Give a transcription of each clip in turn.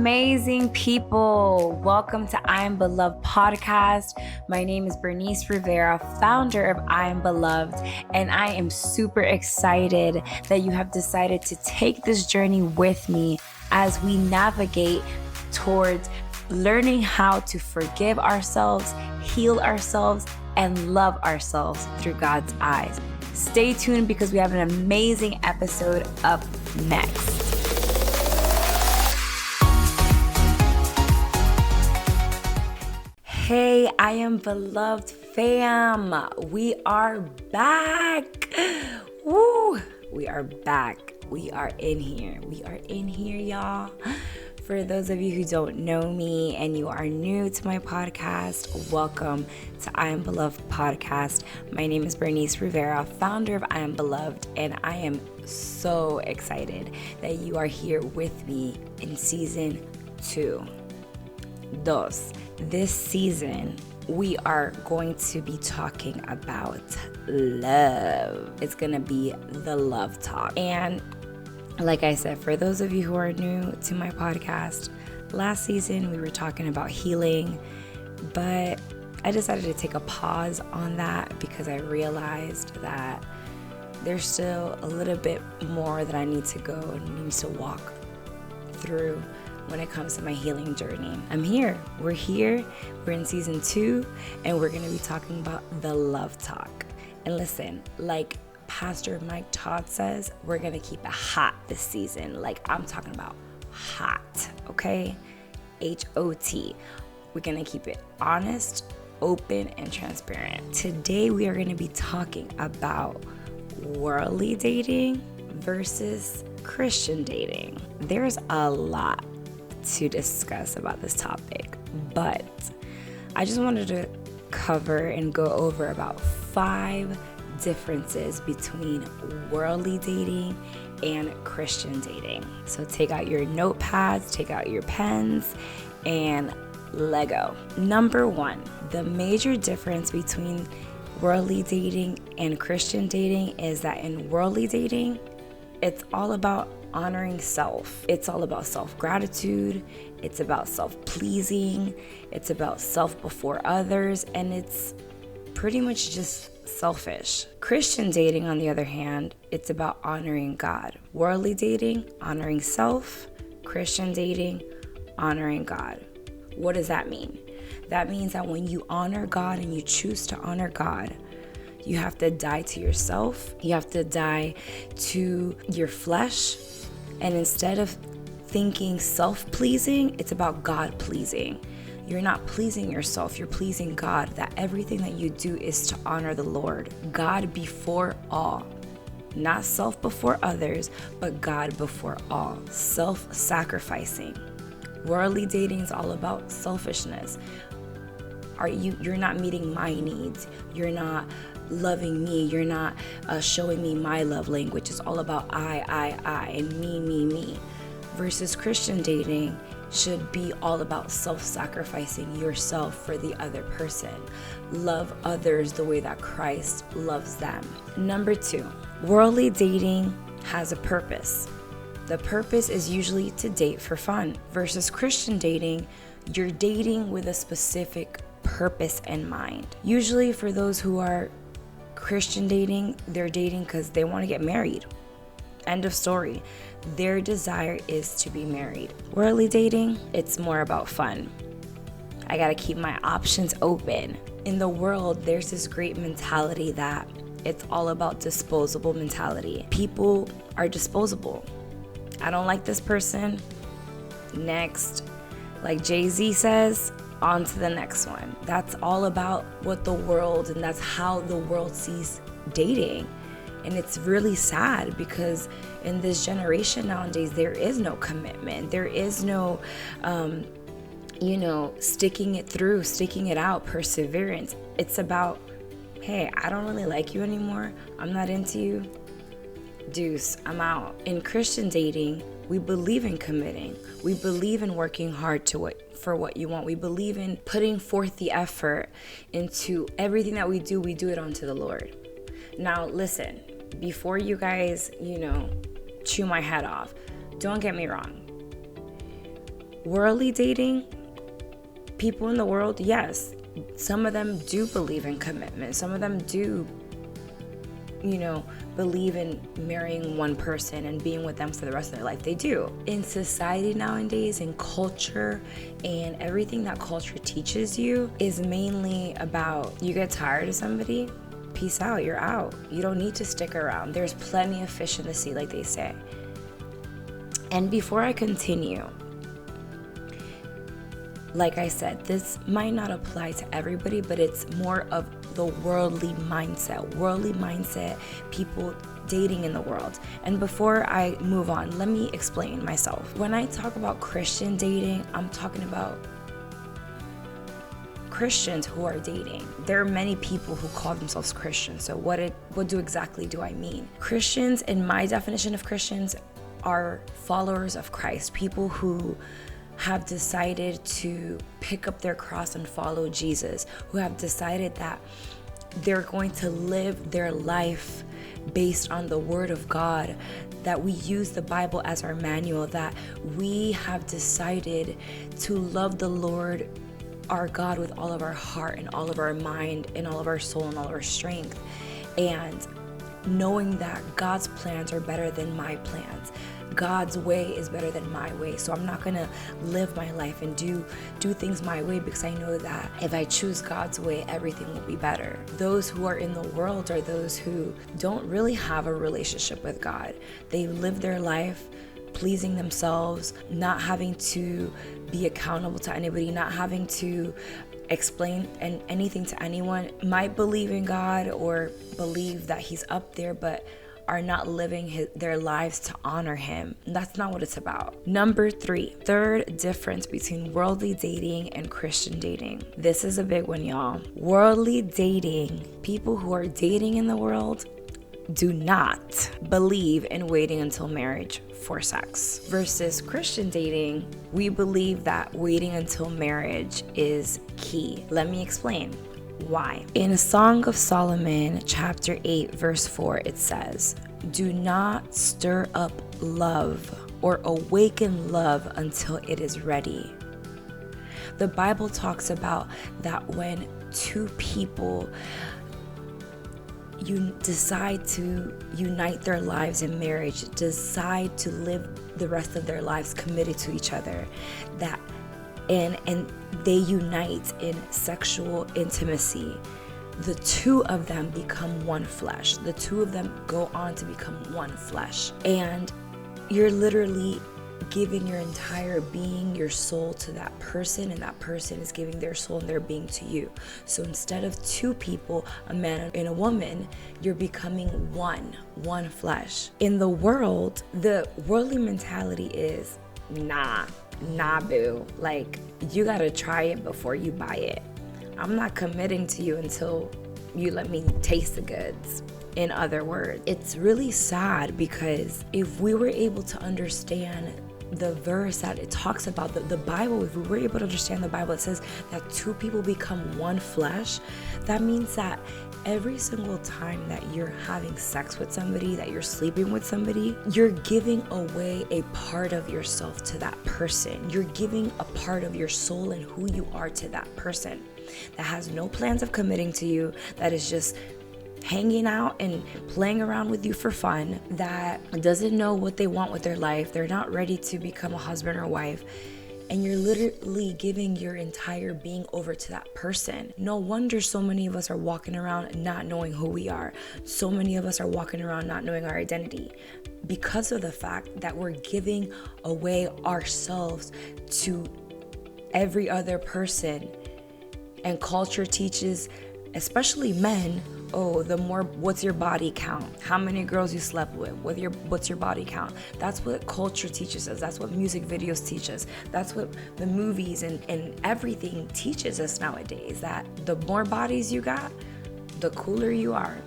amazing people. Welcome to I Am Beloved podcast. My name is Bernice Rivera, founder of I Am Beloved, and I am super excited that you have decided to take this journey with me as we navigate towards learning how to forgive ourselves, heal ourselves, and love ourselves through God's eyes. Stay tuned because we have an amazing episode up next. Hey, I Am Beloved fam. We are back. Woo! We are back. We are in here. Y'all. For those of you who don't know me and you are new to my podcast, welcome to I Am Beloved podcast. My name is Bernice Rivera, founder of I Am Beloved, and I am so excited that you are here with me in season 2. This season, we are going to be talking about love. It's going to be the love talk. And like I said, for those of you who are new to my podcast, last season we were talking about healing, but I decided to take a pause on that because I realized that there's still a little bit more that I need to go and need to walk through when it comes to my healing journey. I'm here. We're in season 2, and we're going to be talking about the love talk. And listen, like Pastor Mike Todd says, we're going to keep it hot this season. Like I'm talking about hot, okay? H-O-T. We're going to keep it honest, open, and transparent. Today, we are going to be talking about worldly dating versus Christian dating. There's a lot to discuss about this topic, but I just wanted to cover and go over about 5 differences between worldly dating and Christian dating. So take out your notepads, take out your pens, and Lego. Number 1, the major difference between worldly dating and Christian dating is that in worldly dating, it's all about honoring self. It's all about self-gratitude. It's about self-pleasing. It's about self before others. And it's pretty much just selfish. Christian dating, on the other hand, it's about honoring God. Worldly dating, honoring self. Christian dating, honoring God. What does that mean? That means that when you honor God and you choose to honor God, you have to die to yourself. You have to die to your flesh. And instead of thinking self-pleasing, it's about God-pleasing. You're not pleasing yourself, you're pleasing God. That everything that you do is to honor the Lord. God before all. Not self before others, but God before all. Self-sacrificing. Worldly dating is all about selfishness. You're not meeting my needs. You're not loving me. You're not showing me my love language. It's all about I, and me. Versus Christian dating should be all about self-sacrificing yourself for the other person. Love others the way that Christ loves them. Number 2, worldly dating has a purpose. The purpose is usually to date for fun. Versus Christian dating, you're dating with a specific purpose in mind. Usually for those who are Christian dating, they're dating because they want to get married. End of story. Their desire is to be married. Worldly dating, it's more about fun. I gotta keep my options open. In the world, there's this great mentality that it's all about disposable mentality. People are disposable. I don't like this person. Next. Like Jay-Z says, on to the next one. That's all about what the world, and that's how the world sees dating. And it's really sad because in this generation nowadays, there is no commitment. There is no, sticking it through, sticking it out, perseverance. It's about, hey, I don't really like you anymore. I'm not into you. Deuce, I'm out. In Christian dating, we believe in committing. We believe in working hard for what you want. We believe in putting forth the effort into everything that we do it unto the Lord. Now, listen, before you guys, chew my head off, don't get me wrong. Worldly dating, people in the world, yes, some of them do believe in commitment. Some of them do, believe in marrying one person and being with them for the rest of their life. They do. In society nowadays, in culture, and everything that culture teaches you is mainly about, you get tired of somebody, peace out, you're out. You don't need to stick around. There's plenty of fish in the sea, like they say. And before I continue, like I said, this might not apply to everybody, but it's more of the worldly mindset, people dating in the world. And before I move on, let me explain myself. When I talk about Christian dating, I'm talking about Christians who are dating. There are many people who call themselves Christians. So what exactly do I mean? Christians, in my definition of Christians, are followers of Christ, people who have decided to pick up their cross and follow Jesus, who have decided that they're going to live their life based on the Word of God, that we use the Bible as our manual, that we have decided to love the Lord our God with all of our heart and all of our mind and all of our soul and all of our strength, and knowing that God's plans are better than my plans. God's way is better than my way. So I'm not gonna live my life and do things my way, because I know that if I choose God's way, everything will be better. Those who are in the world are those who don't really have a relationship with God. They live their life pleasing themselves, not having to be accountable to anybody, not having to explain anything to anyone, might believe in God or believe that He's up there, but are not living their lives to honor Him. That's not what it's about. Number 3, third difference between worldly dating and Christian dating. This is a big one, y'all. Worldly dating, people who are dating in the world do not believe in waiting until marriage for sex. Versus Christian dating, we believe that waiting until marriage is key. Let me explain why. In Song of Solomon, chapter 8, verse 4, it says, "Do not stir up love or awaken love until it is ready." The Bible talks about that when two people you decide to unite their lives in marriage, decide to live the rest of their lives committed to each other, that and they unite in sexual intimacy, the two of them become one flesh. The two of them go on to become one flesh. And you're literally giving your entire being, your soul to that person, and that person is giving their soul and their being to you. So instead of two people, a man and a woman, you're becoming one flesh. In the world, the worldly mentality is, nah boo, like, you gotta try it before you buy it. I'm not committing to you until you let me taste the goods. In other words, it's really sad, because if we were able to understand the verse that it talks about, the Bible, if we were able to understand the Bible, it says that two people become one flesh. That means that every single time that you're having sex with somebody, that you're sleeping with somebody, you're giving away a part of yourself to that person. You're giving a part of your soul and who you are to that person that has no plans of committing to you, that is just hanging out and playing around with you for fun, that doesn't know what they want with their life. They're not ready to become a husband or wife. And you're literally giving your entire being over to that person. No wonder so many of us are walking around not knowing who we are. So many of us are walking around not knowing our identity, because of the fact that we're giving away ourselves to every other person. And culture teaches, especially men, what's your body count? How many girls you slept with? What's your body count? That's what culture teaches us. That's what music videos teach us. That's what the movies and everything teaches us nowadays, that the more bodies you got, the cooler you are.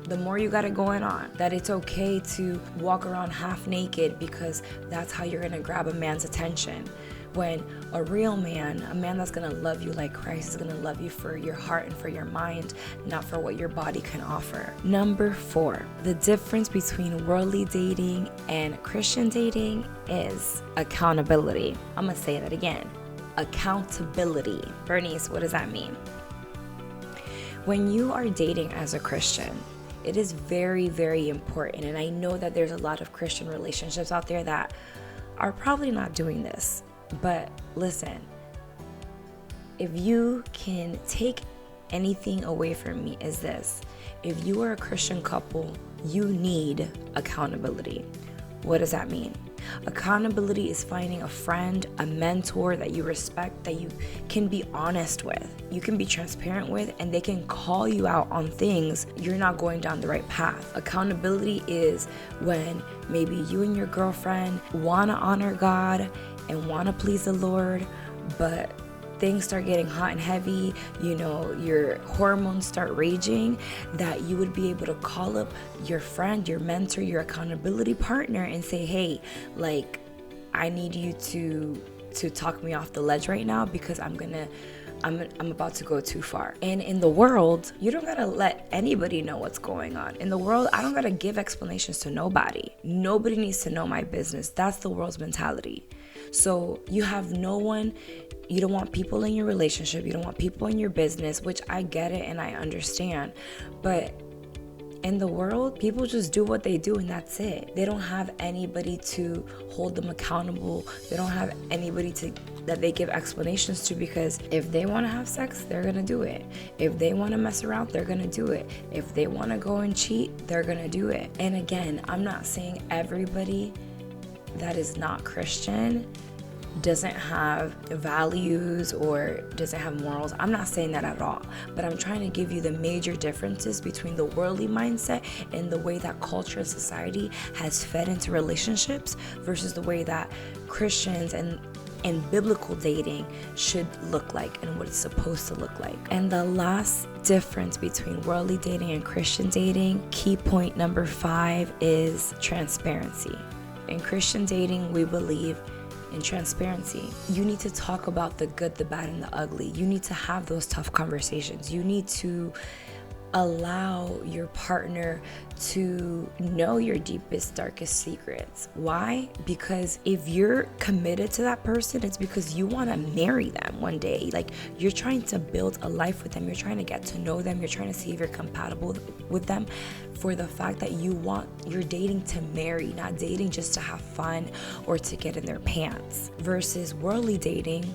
The more you got it going on, that it's okay to walk around half naked because that's how you're gonna grab a man's attention. when a real man, a man that's going to love you like Christ, is going to love you for your heart and for your mind, not for what your body can offer. Number 4, the difference between worldly dating and Christian dating is accountability. I'm going to say that again. Accountability. Bernice, what does that mean? When you are dating as a Christian, it is very, very important. And I know that there's a lot of Christian relationships out there that are probably not doing this. But listen, if you can take anything away from me, is this: if you are a Christian couple, you need accountability. What does that mean? Accountability is finding a friend, a mentor that you respect, that you can be honest with, you can be transparent with, and they can call you out on things you're not going down the right path. Accountability is when maybe you and your girlfriend want to honor God and want to please the Lord, but things start getting hot and heavy, your hormones start raging, that you would be able to call up your friend, your mentor, your accountability partner and say, hey, like, I need you to talk me off the ledge right now because I'm about to go too far. And in the world, you don't gotta let anybody know what's going on. In the world, I don't gotta give explanations to nobody. Nobody needs to know my business. That's the world's mentality. So you have no one. You don't want people in your relationship. You don't want people in your business, which I get it and I understand. But in the world, people just do what they do and that's it. They don't have anybody to hold them accountable. They don't have anybody that they give explanations to, because if they want to have sex, they're going to do it. If they want to mess around, they're going to do it. If they want to go and cheat, they're going to do it. And again, I'm not saying everybody that is not Christian doesn't have values or doesn't have morals. I'm not saying that at all, but I'm trying to give you the major differences between the worldly mindset and the way that culture and society has fed into relationships versus the way that Christians and biblical dating should look like and what it's supposed to look like. And the last difference between worldly dating and Christian dating, key point number 5, is transparency. In Christian dating, we believe in transparency. You need to talk about the good, the bad, and the ugly. You need to have those tough conversations. You need to allow your partner to know your deepest, darkest secrets. Why? Because if you're committed to that person, it's because you want to marry them one day. Like, you're trying to build a life with them. You're trying to get to know them. You're trying to see if you're compatible with them, for the fact that you're dating to marry, not dating just to have fun or to get in their pants. Versus worldly dating,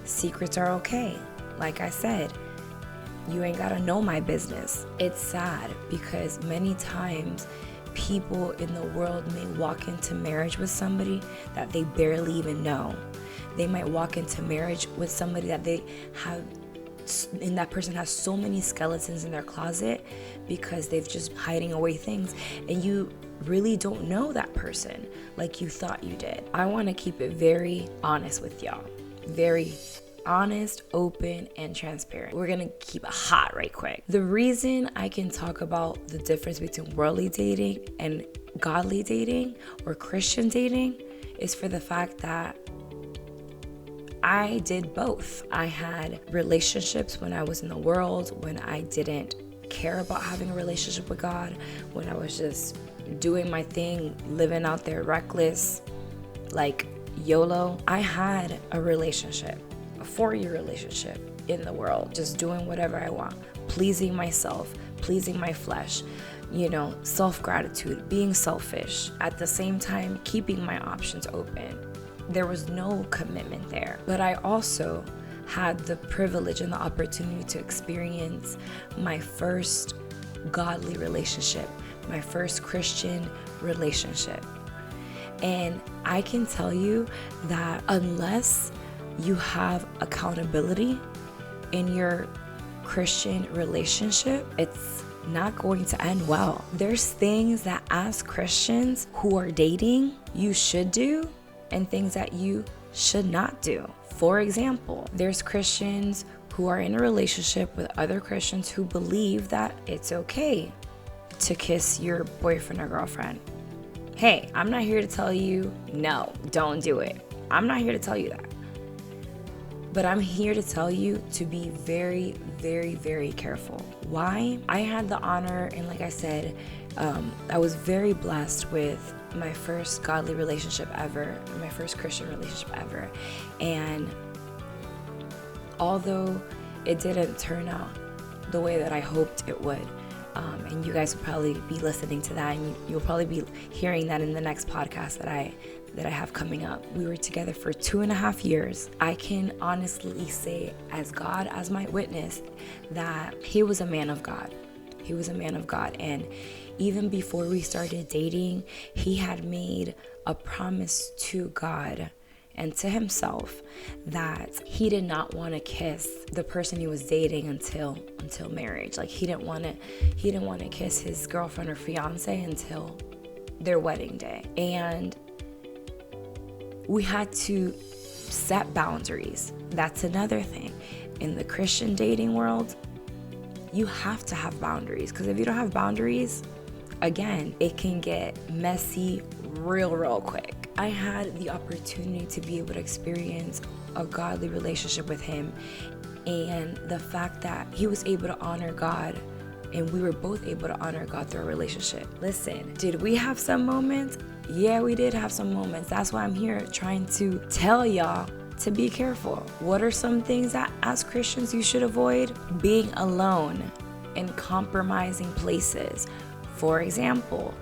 secrets are okay. Like I said, you ain't gotta know my business. It's sad because many times people in the world may walk into marriage with somebody that they barely even know. They might walk into marriage with somebody that and that person has so many skeletons in their closet because they've just hiding away things, and you really don't know that person like you thought you did. I want to keep it very honest with y'all. Very honest, open, and transparent. We're gonna keep it hot right quick. The reason I can talk about the difference between worldly dating and godly dating or Christian dating is for the fact that I did both. I had relationships when I was in the world, when I didn't care about having a relationship with God, when I was just doing my thing, living out there reckless, like YOLO. I had a relationship, a 4-year relationship in the world, just doing whatever I want, pleasing myself, pleasing my flesh, self-gratitude, being selfish, at the same time keeping my options open. There was no commitment there. But I also had the privilege and the opportunity to experience my first godly relationship, my first Christian relationship. And I can tell you that unless you have accountability in your Christian relationship, it's not going to end well. There's things that as Christians who are dating, you should do, and things that you should not do. For example, there's Christians who are in a relationship with other Christians who believe that it's okay to kiss your boyfriend or girlfriend. Hey, I'm not here to tell you, no, don't do it. I'm not here to tell you that. But I'm here to tell you to be very, very, very careful. Why? I had the honor, and like I said, I was very blessed with my first godly relationship ever, my first Christian relationship ever. And although it didn't turn out the way that I hoped it would, and you guys will probably be listening to that, and you'll probably be hearing that in the next podcast that I have coming up. We were together for 2.5 years. I can honestly say, as God as my witness, that he was a man of God. He was a man of God. And even before we started dating, he had made a promise to God and to himself that he did not want to kiss the person he was dating until marriage. Like he didn't want to kiss his girlfriend or fiance until their wedding day. And we had to set boundaries. That's another thing. In the Christian dating world, you have to have boundaries, because if you don't have boundaries, again, it can get messy real quick. I had the opportunity to be able to experience a godly relationship with him, and the fact that he was able to honor God and we were both able to honor God through our relationship. Listen, did we have some moments? Yeah, we did have some moments. That's why I'm here trying to tell y'all to be careful. What are some things that as Christians you should avoid? Being alone in compromising places. For example,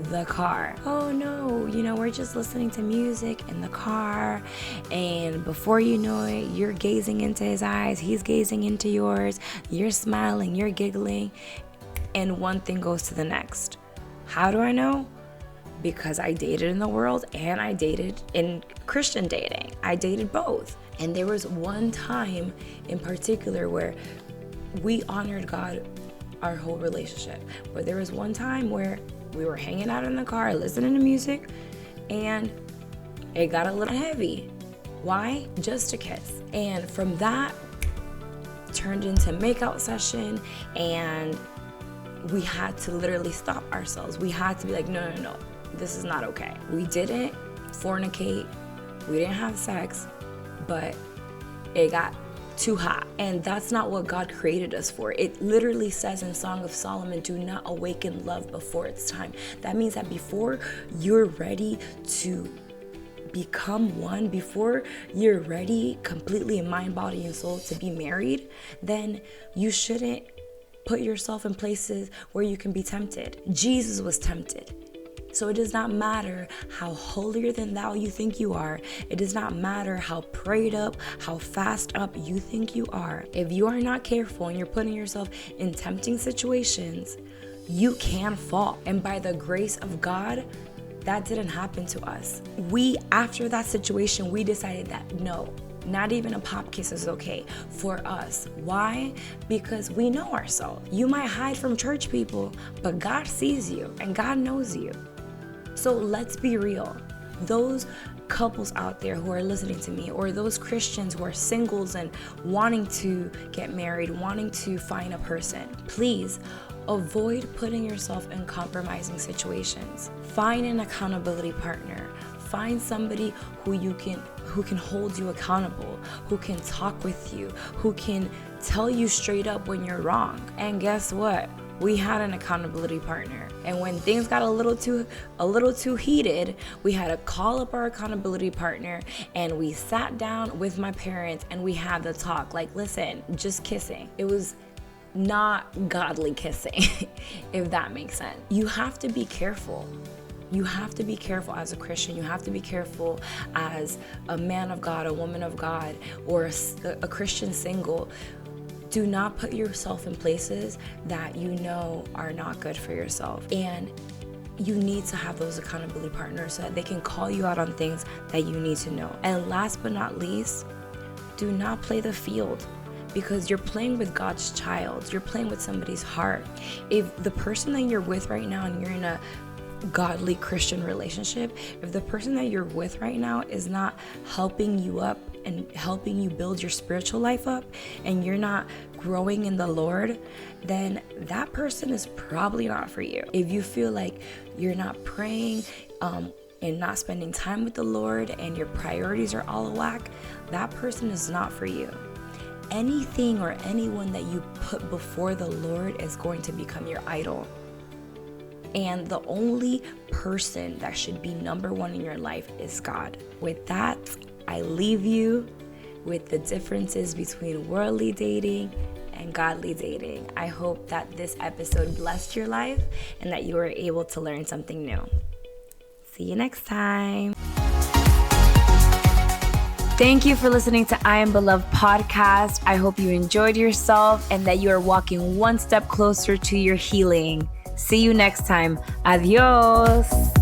the car. Oh no, we're just listening to music in the car, and before you know it, you're gazing into his eyes, he's gazing into yours, you're smiling, you're giggling, and one thing goes to the next. How do I know? Because I dated in the world and I dated in Christian dating. I dated both. And there was one time in particular where we honored God our whole relationship. But there was one time where we were hanging out in the car, listening to music, and it got a little heavy. Why? Just a kiss. And from that, turned into makeout session, and we had to literally stop ourselves. We had to be like, no, this is not okay. We didn't fornicate, we didn't have sex, but it got too hot. And that's not what God created us for. It literally says in Song of Solomon, do not awaken love before it's time. That means that before you're ready to become one, before you're ready completely in mind, body, and soul to be married, then you shouldn't put yourself in places where you can be tempted. Jesus was tempted. So it does not matter how holier than thou you think you are. It does not matter how prayed up, how fast up you think you are. If you are not careful and you're putting yourself in tempting situations, you can fall. And by the grace of God, that didn't happen to us. After that situation, we decided that no, not even a pop kiss is okay for us. Why? Because we know ourselves. You might hide from church people, but God sees you and God knows you. So let's be real. Those couples out there who are listening to me, or those Christians who are singles and wanting to get married, wanting to find a person, please avoid putting yourself in compromising situations. Find an accountability partner. Find somebody who can hold you accountable, who can talk with you, who can tell you straight up when you're wrong. And guess what? We had an accountability partner. And when things got a little too heated, we had to call up our accountability partner, and we sat down with my parents and we had the talk. Like, listen, just kissing. It was not godly kissing, if that makes sense. You have to be careful. You have to be careful as a Christian. You have to be careful as a man of God, a woman of God, or a Christian single. Do not put yourself in places that you know are not good for yourself. And you need to have those accountability partners so that they can call you out on things that you need to know. And last but not least, do not play the field, because you're playing with God's child. You're playing with somebody's heart. If the person that you're with right now and you're in a godly Christian relationship, if the person that you're with right now is not helping you up and helping you build your spiritual life up, and you're not growing in the Lord, then that person is probably not for you. If you feel like you're not praying, and not spending time with the Lord and your priorities are all a whack, that person is not for you. Anything or anyone that you put before the Lord is going to become your idol. And the only person that should be number one in your life is God. With that, I leave you with the differences between worldly dating and godly dating. I hope that this episode blessed your life and that you were able to learn something new. See you next time. Thank you for listening to I Am Beloved podcast. I hope you enjoyed yourself and that you are walking one step closer to your healing. See you next time. Adios.